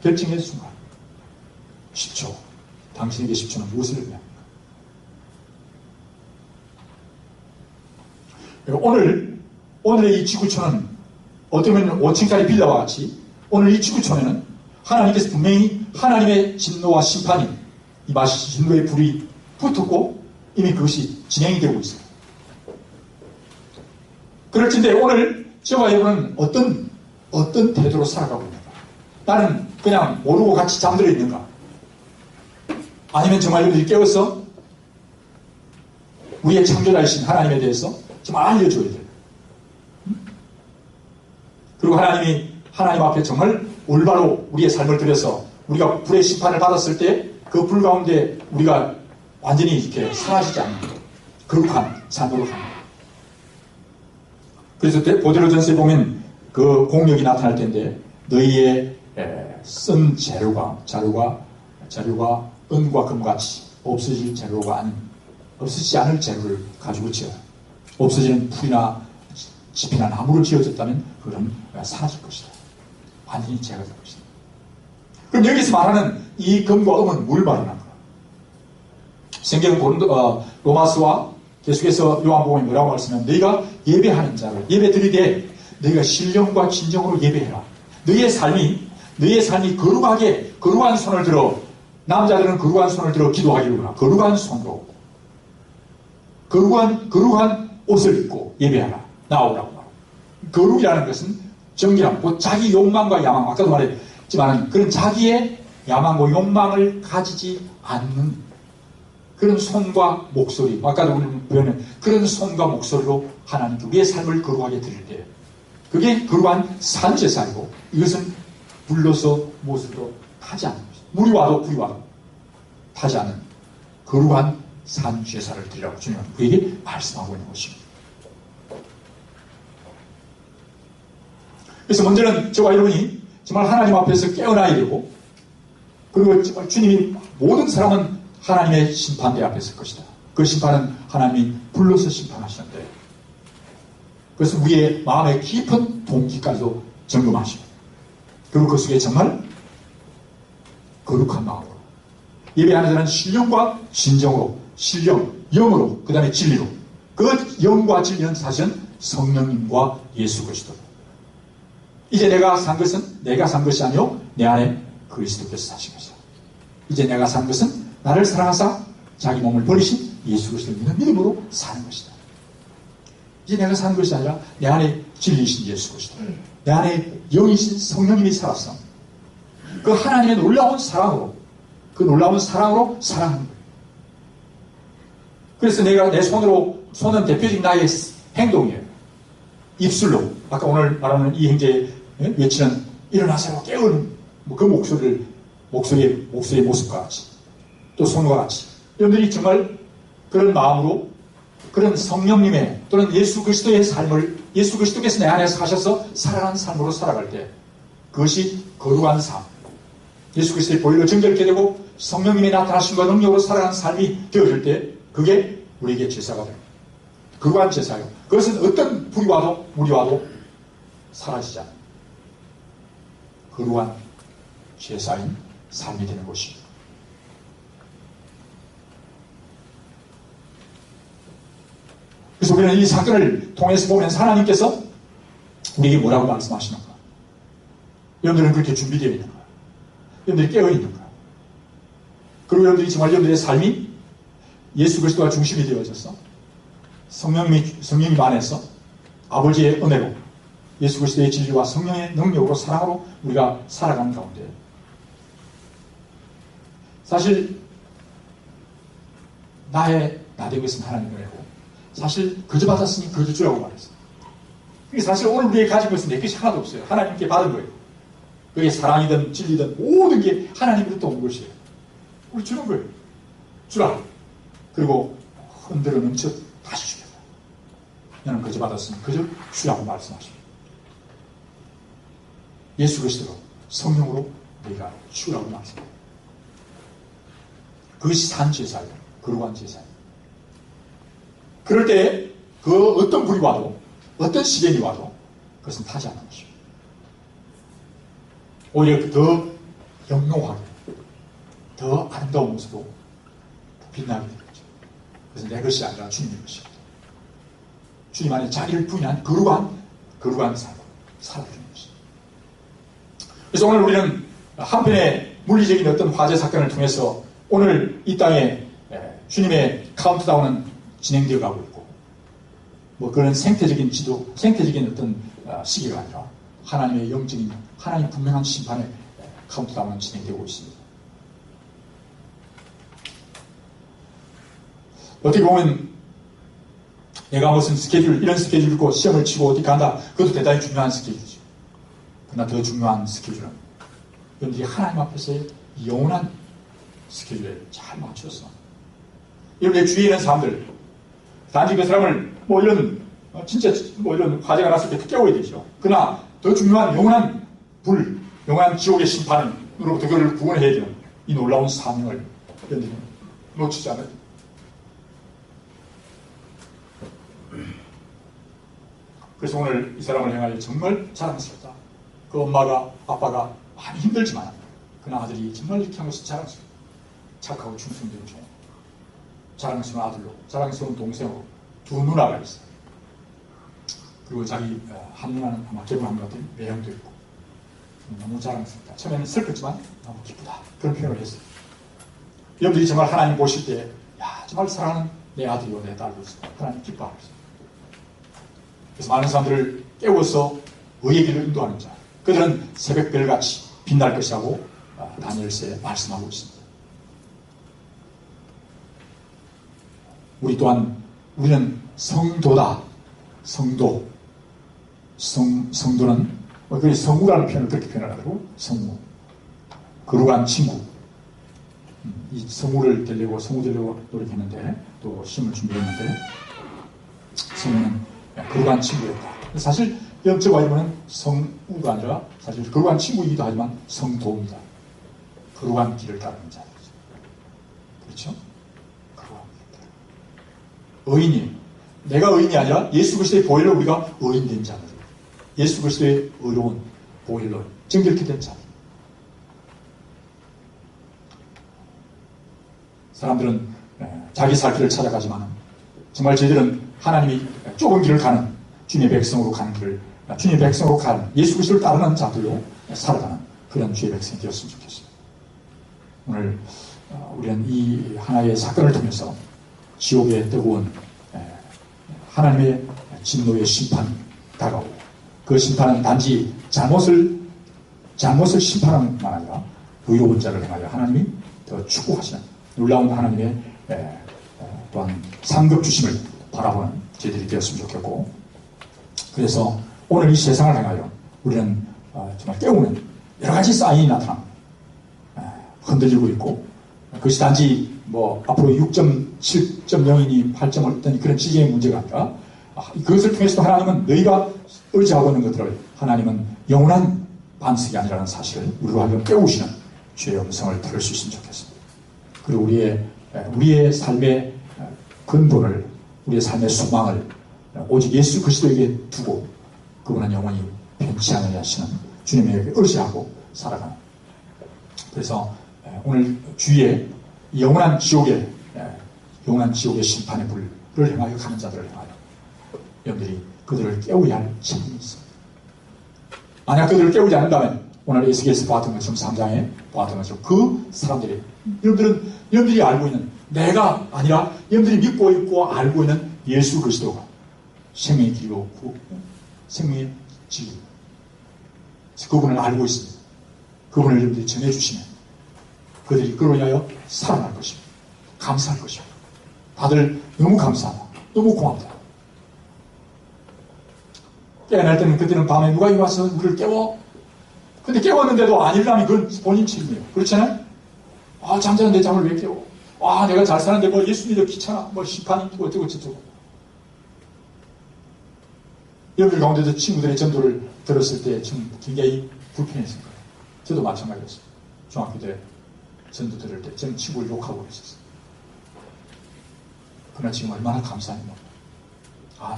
결정의 순간 10초 당신에게 10초는 무엇을 의미합니까? 오늘의 이 지구촌은 어떻게 보면 5층짜리 빌라와 같이 오늘 이 지구촌에는 하나님께서 분명히 하나님의 진노와 심판이 이 진노의 불이 붙었고 이미 그것이 진행이 되고 있어요. 그럴텐데 오늘 저와 여러분은 어떤 태도로 살아가고 있는가? 나는 그냥 모르고 같이 잠들어 있는가? 아니면 정말 여러분들이 깨워서 우리의 창조자이신 하나님에 대해서 정말 알려줘야 돼요. 그리고 하나님 앞에 정말 올바로 우리의 삶을 들여서 우리가 불의 심판을 받았을 때 그 불 가운데 우리가 완전히 이렇게 사라지지 않는 거룩한 삶으로 가는 거예요. 그래서 보드로전서에 보면 그 공력이 나타날 텐데 너희의 쓴 자료가 은과 금같이 없어지지 않을 재료를 가지고 지어라. 없어지는 풀이나 짚이나 나무를 지어졌다면 그건 사라질 것이다. 완전히 제가 될 것이다. 그럼 여기서 말하는 이 금과 음은 뭘 말하는 거야? 성경은 로마서와 계속해서 요한복음에 뭐라고 말씀하면 너희가 예배하는 자를 예배 드리되 너희가 신령과 진정으로 예배해라. 너희의 삶이 거룩한 손을 들어 남자들은 거룩한 손을 들어 기도하기로 하라. 거룩한 손으로 거룩한 옷을 입고 예배하라. 나오라고 말합니다. 거룩이라는 것은 정결함, 곧 자기 욕망과 야망, 아까도 말했지만 그런 자기의 야망과 욕망을 가지지 않는 그런 손과 목소리, 아까도 우리 표현은 그런 손과 목소리로 하나님께 우리의 삶을 거룩하게 드릴 때 그게 거룩한 산제사이고 이것은 불러서 무엇으로 타지 않는 것입니다. 물이 와도 불이 와도 타지 않는 거룩한 산제사를 드리라고 주님은 우리에게 말씀하고 있는 것입니다. 그래서 먼저는 저와 여러분이 정말 하나님 앞에서 깨어나야 되고 그리고 정말 주님이 모든 사람은 하나님의 심판대 앞에 설 것이다. 그 심판은 하나님이 불러서 심판하시는데 그것은 우리의 마음의 깊은 동기까지도 점검하시고 그리고 그 속에 정말 거룩한 마음으로 예배하는 자는 신령과 진정으로 신령, 영으로 그 다음에 진리로 그 영과 진리는 사실은 성령님과 예수 그리스도. 이제 내가 산 것은 내가 산 것이 아니요 내 안에 그리스도께서 사신 것이다. 이제 내가 산 것은 나를 사랑하사 자기 몸을 버리신 예수 그리스도를 믿는 믿음으로 사는 것이다. 이제 내가 사는 것이 아니라 내 안에 진리이신 예수 그리스도, 내 안에 영이신 성령님이 살았어. 그 하나님의 놀라운 사랑으로 그 놀라운 사랑으로 사랑하는 거예요. 그래서 내가 내 손은 대표적인 나의 행동이에요. 입술로 아까 오늘 말하는 이 행제에 외치는 일어나세요 깨우는 그 목소리의 모습과 같이 또 손과 같이 여러분들이 정말 그런 마음으로 그런 성령님의 또는 예수 그리스도의 삶을 예수 그리스도께서 내 안에서 하셔서 살아가는 삶으로 살아갈 때 그것이 거룩한 삶 예수 그리스도의 보혈로 정결케 되고 성령님이 나타나신과 능력으로 살아가는 삶이 되어질 때 그게 우리에게 제사가 됩니다. 거룩한 제사요. 그것은 어떤 불이 와도 물이 와도 사라지지 않는 거룩한 제사인 삶이 되는 것입니다. 그래서 우리는 이 사건을 통해서 보면서 하나님께서 우리에게 뭐라고 말씀하시는가? 여러분들은 그렇게 준비되어 있는가? 여러분들이 깨어 있는가? 그리고 여러분들이 정말 여러분들의 삶이 예수 그리스도가 중심이 되어져서 성령님 안에서 아버지의 은혜로 예수 그리스도의 진리와 성령의 능력으로 사랑으로 우리가 살아가는 가운데 사실 나된 것은 하나님의 은혜고 사실 거저 받았으니 거저 주라고 말했어요. 사실 오늘 우리가 가진 것은 내 것이 하나도 없어요. 하나님께 받은 거예요. 그게 사랑이든 진리든 모든 게 하나님으로부터 온 것이에요. 우리 주는 거예요. 주라. 그리고 흔들어 넘쳐 다시 주겠다. 너는 거저 받았으니 거저 주라고 말씀하십니다. 예수 그리스도로 성령으로 우리가 주라고 말씀합니다. 그것이 산 제사예요. 거룩한 제사예요. 그럴 때 그 어떤 불이 와도 어떤 시련이 와도 그것은 타지 않는 것입니다. 오히려 더 영롱하게 더 아름다운 모습으로 빛나게 되겠죠. 그래서 내 것이 아니라 주님의 것입니다. 주님 안에 자기를 부인한 거룩한 삶을 살아가는 것입니다. 그래서 오늘 우리는 한편의 물리적인 어떤 화재 사건을 통해서 오늘 이 땅에 주님의 카운트다운은 진행되어 가고 있고 뭐 그런 생태적인 어떤 시기가 아니라 하나님의 영적인 하나님 분명한 심판의 카운트다운은 진행되고 있습니다. 어떻게 보면 내가 무슨 이런 스케줄 있고 시험을 치고 어디 간다. 그것도 대단히 중요한 스케줄이죠. 그러나 더 중요한 스케줄은 여러분들이 하나님 앞에서의 영원한 스케줄에 잘 맞춰서 여러분의 주위에 있는 사람들 단지 그 사람을 뭐 이런 진짜 뭐 이런 화재가 났을 때 깨워야 되죠. 그러나 더 중요한 영원한 영원한 지옥의 심판으로부터 그를 구원해야 되는 이 놀라운 사명을 여러분들이 놓치지 않아요. 그래서 오늘 이 사람을 향하여 정말 자랑스럽다. 그 엄마가 아빠가 많이 힘들지만 그나 아들이 정말 이렇게 한 것은 자랑스럽다. 착하고 충성된 종, 자랑스러운 아들로, 자랑스러운 동생으로 두 누나가 있어요. 그리고 자기 한 누나는 아마 결혼한 것 같은 매형도 있고 너무 자랑스럽다. 처음에는 슬펐지만 너무 기쁘다. 그런 표현을 했어요. 여러분들이 정말 하나님 보실 때 정말 사랑하는 내 아들이고 내 딸이고 하나님 기뻐하셨어요. 그래서 많은 사람들을 깨워서 의의 길로 인도하는 자, 그들은 새벽별같이 빛날 것이라고 다니엘서에 말씀하고 있습니다. 우리 또한 우리는 성도다. 성도는 그 성우라는 표현을 그렇게 표현하더라고. 성우, 거룩한 친구. 이 성우 되려고 노력했는데 또 시험을 준비했는데 성우는 거룩한 친구였다. 사실 영적 와이번은 성우가 아니라 사실 거룩한 친구이기도 하지만 성도입니다. 거룩한 길을 따르는 자들. 그렇죠? 거룩한 길을 따르는. 의인이, 내가 의인이 아니라 예수 그리스도의 보혈로 우리가 의인된 자들. 예수 그리스도의 의로운 보혈로 정결케 된 자들. 사람들은 자기 살 길을 찾아가지만 정말 저희들은 하나님이 좁은 길을 가는 주님의 백성으로 가는 길을, 주님의 백성으로 가는 예수 그리스도를 따르는 자들로 살아가는 그런 주의 백성이 되었으면 좋겠습니다. 오늘 우리는 이 하나의 사건을 통해서 지옥의 뜨거운 하나님의 진노의 심판이 다가오고 그 심판은 단지 잘못을 심판하는 만 아니라 의로운 자를 행하여 하나님이 더 축복하시는 놀라운 하나님의 또한 상급 주심을 바라보는 저희들이 되었으면 좋겠고, 그래서 오늘 이 세상을 향하여 우리는 정말 깨우는 여러 가지 사인이 나타납니다. 흔들리고 있고, 그것이 단지 앞으로 6.7.0이니 8.5니 그런 지경의 문제가 아니라 그것을 통해서 하나님은 너희가 의지하고 있는 것들을 하나님은 영원한 반석이 아니라는 사실을 우리로 하여금 깨우시는 주의 음성을 들을 수 있으면 좋겠습니다. 그리고 우리의 삶의 근본을, 우리의 삶의 소망을 오직 예수 그리스도에게 두고 그분은 영원히 변치 않으려 하시는 주님에게 의지하고 살아가는. 그래서 오늘 주위에 영원한 지옥의 심판의 불을 향하여 가는 자들을 향하여 여러분들이 그들을 깨워야 할 책임이 있습니다. 만약 그들을 깨우지 않는다면 오늘 에스겔에서 보았던 것처럼 3장에 보았던 것처럼 그 사람들이, 여러분들이 알고 있는 내가 아니라 여러분들이 믿고 있고 알고 있는 예수 그리스도가 생명의 길로 생명의 진리, 그분을 알고 있습니다. 그분을 여러분들이 전해주시면 그들이 그로 인하여 살아날 것입니다. 감사할 것입니다. 다들 너무 감사하다. 너무 고맙다. 깨어날 때는 그때는 밤에 누가 와서 우리를 깨워? 근데 깨웠는데도 안 일어나면 그건 본인 책임이에요. 그렇잖아요? 잠자는데 잠을 왜 깨워? 내가 잘 사는데 예수 믿어 귀찮아. 심판이 어쩌고 저쩌고. 여러분들 가운데도 친구들의 전도를 들었을 때 좀 굉장히 불편했을 거예요. 저도 마찬가지였어요. 중학교 때 전도 들을 때 저는 친구를 욕하고 그랬었어요. 그러나 지금 얼마나 감사하니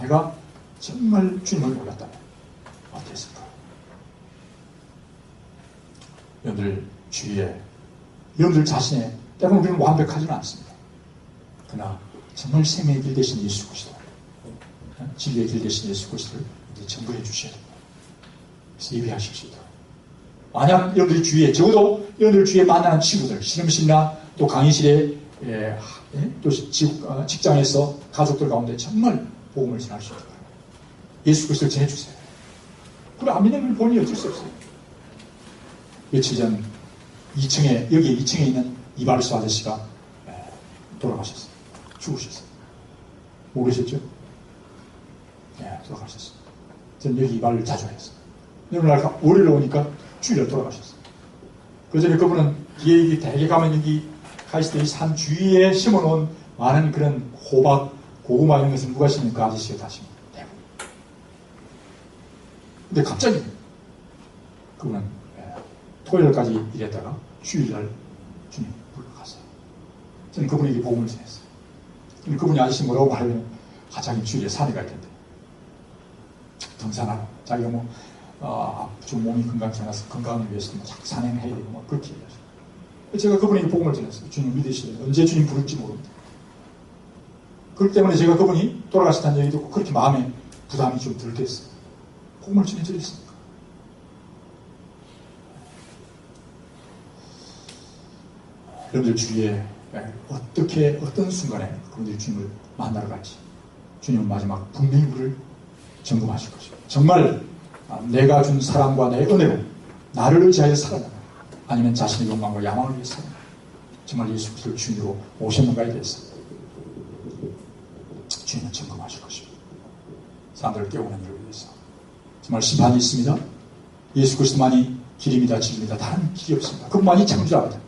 내가 정말 주님을 몰랐다면 어땠을까? 여러분들 주위에, 여러분들 자신의, 때로는 우리는 완벽하지는 않습니다. 그러나 정말 생명의 길 대신 예수 그리스도, 진리의 길 대신 예수 그리스도를 전부해 주셔야 됩니다. 그래서 예배하실 수 있도록. 만약 여러분들 주위에, 적어도 여러분들 주위에 만나는 친구들, 실험실이나 또 강의실에, 또 직장에서 가족들 가운데 정말 복음을 전할 수 있도록 예수 그리스도를 전해주세요. 그래, 안 믿는 본인이 어쩔 수 없어요. 며칠 전 2층에, 여기 2층에 있는 이바르스 아저씨가 돌아가셨어요. 죽으셨어요. 모르셨죠? 돌아가셨어요. 저는 여기 이발을 자주 했어요. 어느 날 월요일에 오니까 주일에 돌아가셨어요. 그 전에 그분은 뒤에 대개 가면 여기 카이스트 산 주위에 심어놓은 많은 그런 호박, 고구마 이런 것을 누가 심니까? 아저씨가 다 심어요. 근데 갑자기 그분은 토요일까지 일했다가 주일날 주님 불러갔어요. 저는 그분에게 복음을 전했어요. 근데 그분이 아저씨 뭐라고 말하면 자기 주일에 산에 갈 텐데 등산하러 자기가 좀 몸이 건강치 않아서 건강을 위해서 산행해야 되고 그렇게 얘기하셨어요. 제가 그분에게 복음을 전했어요. 주님 믿으시면 언제 주님 부를지 모릅니다. 그렇기 때문에 제가 그분이 돌아가셨다는 얘기 듣고 그렇게 마음에 부담이 좀 들게 했어요. 복음을 전해드렸습니까? 여러분들 주위에 어떻게 어떤 순간에 그분들이 주님을 만나러 갈지 주님은 마지막 분명히 우리를 점검하실 것입니다. 정말 내가 준 사랑과 내 은혜로 나를 의지하여 살아가나 아니면 자신의 욕망과 야망을 위해 살아가나 정말 예수 그리스도를 주인으로 모셨는가에 대해서 주님은 점검하실 것입니다. 사람들을 깨우는 일을 위해서 정말 심판이 있습니다. 예수 그리스도만이 길입니다. 진리입니다. 다른 길이 없습니다. 그분만이 창조자입니다.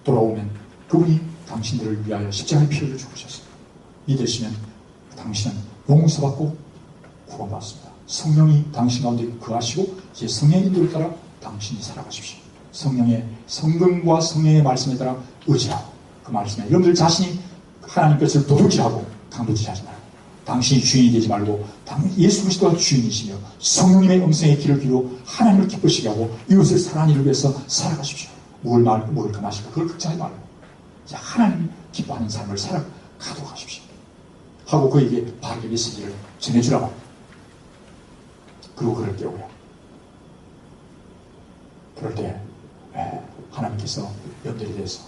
돌아오면 그분이 당신들을 위하여 십자가의 피를 죽으셨습니다. 믿으시면 당신은 용서받고 구원받습니다. 성령이 당신 가운데 거하시고 이제 성령의 인도를 따라 당신이 살아가십시오. 성령의 성경과 성령의 말씀에 따라 의지하고 그 말씀에 여러분들 자신이 하나님 것을 도둑질하고 강도질하지 말고 당신이 주인이 되지 말고 예수 그리스도가 주인이시며 성령님의 음성의 길을 기로 하나님을 기쁘시게 하고 이웃을 사랑하는 일을 위해서 살아가십시오. 뭘 금하실까 그걸 걱정하지 말고 이제 하나님 기뻐하는 삶을 살아가도록 하십시오. 하고 그에게 바르게 메시지를 전해주라고 그리고 그를 깨우려. 그럴 때 하나님께서 연결이 돼서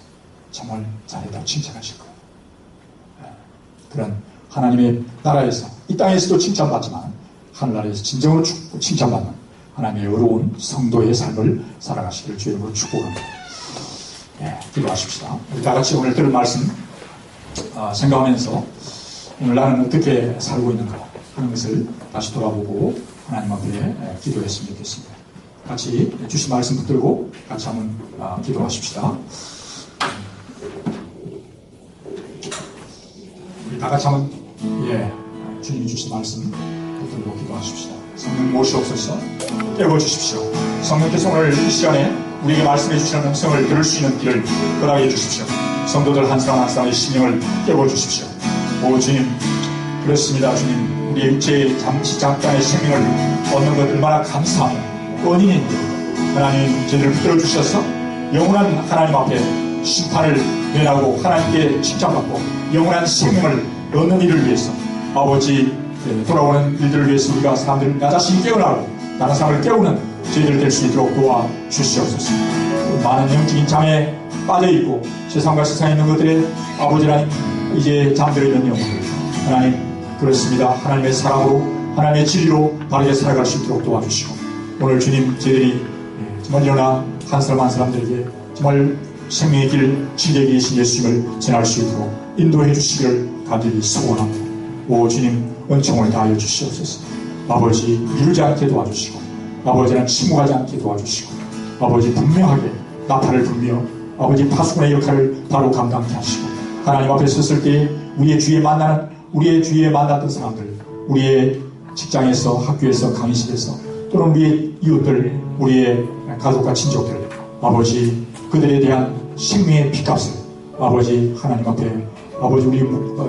정말 잘했다고 칭찬하실 거예요. 그런 하나님의 나라에서 이 땅에서도 칭찬받지만 하늘나라에서 진정으로 칭찬받는 하나님의 어려운 성도의 삶을 살아가시기를 주의 이름으로 축복합니다. 기도하십시다. 우리 다 같이 오늘 들은 말씀 생각하면서 오늘 나는 어떻게 살고 있는가 하는 것을 다시 돌아보고 하나님 앞에 기도했으면 좋겠습니다. 같이 주신 말씀 붙들고 같이 한번 기도하십시다. 우리 다 같이 한번 주님이 주신 말씀 붙들고 기도하십시다. 성령 모시옵소서. 깨워주십시오. 성령께서 오늘 이 시간에 우리에게 말씀해 주시는 음성을 들을 수 있는 길을 허락해 주십시오. 성도들 한 사람 한 사람의 심령을 깨워주십시오. 오 주님, 그렇습니다. 주님, 우리의 육체의 잠시 잠깐의 생명을 얻는 것 얼마나 감사하며 은인인데 하나님 저희를 붙들어 주셔서 영원한 하나님 앞에 심판을 면하고 하나님께 칭찬받고 영원한 생명을 얻는 일을 위해서 아버지 돌아오는 일들을 위해서 우리가 사람들을 나 자신이 깨어나고 다른 사람을 깨우는 저희들 될 수 있도록 도와주시옵소서. 많은 영적인 잠에 빠져있고 세상과 세상에 있는 것들에 아버지 하나님 이제 잠들어 있는 영혼들 하나님 그렇습니다. 하나님의 사랑으로 하나님의 진리로 바르게 살아갈 수 있도록 도와주시고 오늘 주님 저희들이 정말 일어나 한 사람 한 사람들에게 정말 생명의 길 진리에 계신 예수님을 전할 수 있도록 인도해 주시기를 간절히 소원합니다. 오 주님 은총을 다하여 주시옵소서. 아버지 미루지 않게 도와주시고 아버지는 침묵하지 않게 도와주시고 아버지 분명하게 나팔을 불며 아버지 파수꾼의 역할을 바로 감당케 하시고 하나님 앞에 섰을 때 우리의 주위에 만났던 사람들 우리의 직장에서 학교에서 강의실에서 또는 우리의 이웃들 우리의 가족과 친족들 아버지 그들에 대한 생명의 핏값을 아버지 하나님 앞에 아버지 우리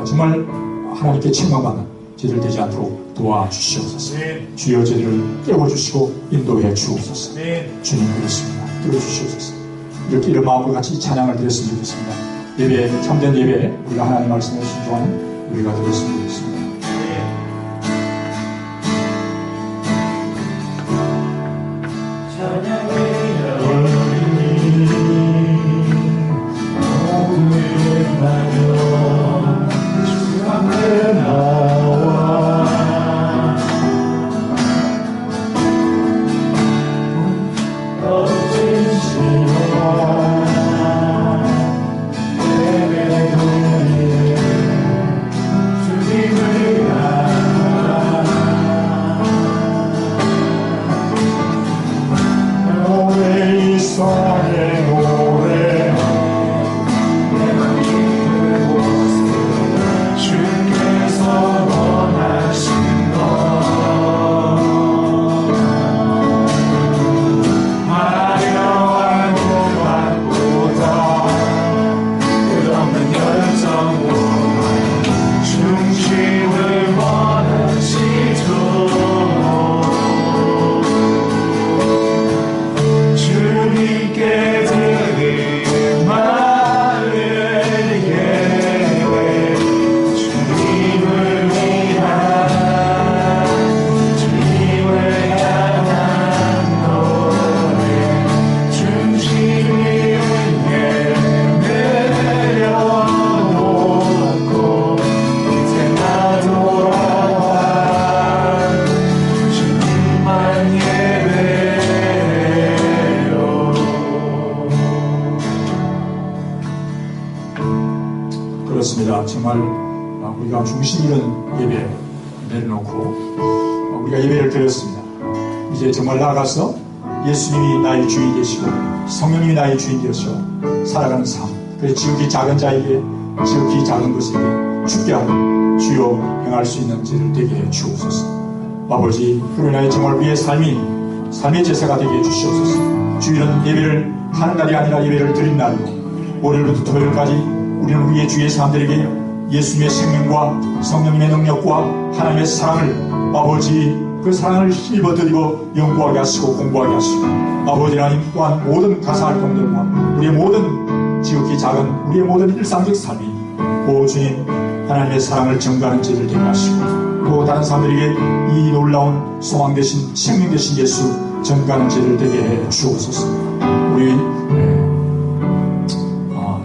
정말 하나님께 책망받는 저희들 되지 않도록 도와주시옵소서. 주여 저희들을 깨워주시고 인도해 주옵소서. 주님 그렇습니다. 들어주시옵소서. 이렇게 이런 마음으로 같이 찬양을 드렸으면 좋겠습니다. 예배 참된 예배 우리가 하나님 말씀에 순종하는 우리가 되었으면 좋겠습니다. 주님을 그렇습니다. 정말 우리가 중심 있는 예배 내려놓고 우리가 예배를 드렸습니다. 이제 정말 나아가서 예수님이 나의 주인 되시고 성령님이 나의 주인 되어서 살아가는 삶, 그래서 지극히 작은 자에게 지극히 작은 것에게 죽게 하는 주여 행할 수 있는 죄를 되게 해 주옵소서. 아버지, 그로 인하여 정말 우리의 삶의 제사가 되게 해 주시옵소서. 주일은 예배를 하는 날이 아니라 예배를 드린 날이고, 월요일부터 토요일까지 우리는 우리의 주위의 사람들에게 예수님의 생명과 성령님의 능력과 하나님의 사랑을, 아버지 그 사랑을 힘입어드리고 연구하게 하시고 공부하게 하시고, 아버지 하나님 또한 모든 가사 활동들과 우리의 모든 지극히 작은 우리의 모든 일상적 삶이 오 주님 하나님의 사랑을 증거하는 죄를 되게 하시고, 또 다른 사람들에게 이 놀라운 소망 되신 생명 되신 예수 증거하는 죄를 되게 해 주옵소서. 우리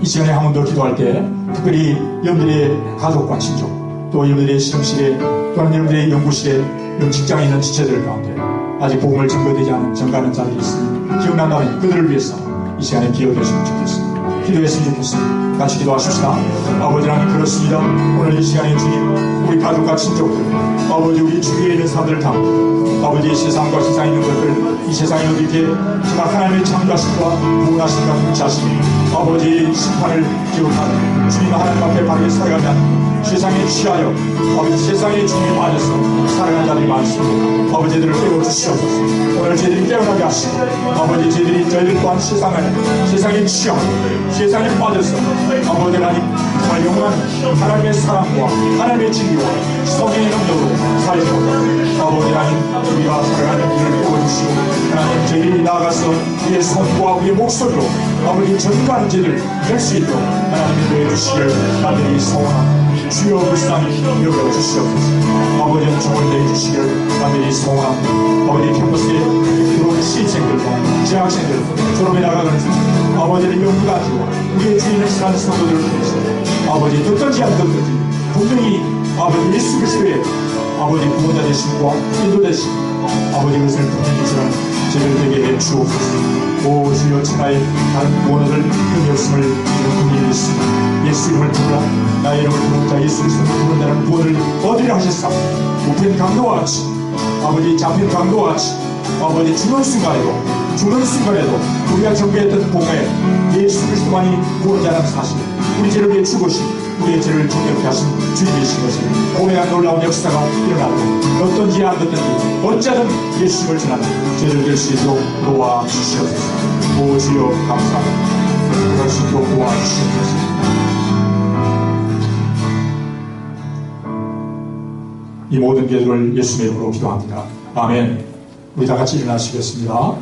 이 시간에 한 번 더 기도할 때 특별히 여러분들의 가족과 친족, 또 여러분들의 실험실에, 또는 여러분들의 연구실에, 이런 직장에 있는 지체들 가운데 아직 복음을 증거되지 않은 증거하는 자들이 있으니 기억난다면 그들을 위해서 이 시간에 기억했으면 좋겠습니다. 기도했으면 좋겠습니다. 같이 기도하십시다. 아버지 하나님, 그렇습니다. 오늘 이 시간에 주님, 우리 가족과 친족들, 아버지 우리 주위에 있는 사람들을 담고, 아버지 세상과 세상에 있는 것들, 이 세상에 어떻게 정말 하나님의 창조하심과 구원하심과 통치하심이 아버지 심판을 기록하는 주님 하나님 앞에 바르게 살아가지 않는 세상에 취하여 아버지 세상에 주님이 빠져서 살아가는 자들이 많습니다. 아버지 저희들을 깨워주시옵소서. 오늘 저희들이 깨어나게 하시고, 아버지 저희들 또한 세상에 취하고 세상에 빠져서 아버지 하나님 정말 영원한 하나님의 사랑과 하나님의 진리와 성령의 능력으로 살리고, 아버지 하나님 우리가 살아가는 길을 깨워주시고, 하나님 저희들이 나아가서 우리의 손과 우리의 목소리로 아버지 전가하는 죄를 할 수 있도록 하나님이 인도해 주시길 나들이 소원합니다. 주여 불쌍히 여겨주시옵소서. 아버지는 종을 내주시기를 나들이 소원합니다. 아버지 캠퍼스에 들어온 신입생들과 재학생들, 졸업에 나가는 아버지를 연구가지고 우리의 주인을 사는 성도들을 통해서 아버지 듣든지 안 듣든지 분명히 아버지 예수 그리스도의 아버지 구원자 되심과 인도 되심, 아버지 그것을 분명히 저는 제대로 되게 해 주옵소서. 오 주여, 천하의 다른 구원을 의미 없음을 분명히 믿습니다. 예수 이름을 부르라. 나의 이름을 부르는 자 예수 그리스도를 부르는 자는 구원을 얻으리라 하셨사. 우편 강도와 같이, 아버지 잡힌 강도와 같이, 아버지 죽는 순간에도 우리가 경배했던 복음에 예수 그리스도만이 구원자라는 사실, 우리 죄를 위해 죽으신, 우리의 죄를 정결케 하신 주님이신 것을 고백한 놀라운 역사가 일어나고, 어떤지 안 듣든지 어찌하든 예수님을 전하는 죄를 될 수 있도록 도와주시옵소서. 오 주여 감사합니다. 그럴 수 있도록 도와주시옵소서. 이 모든 기도를 예수님의 이름으로 기도합니다. 아멘. 우리 다 같이 일어나시겠습니다.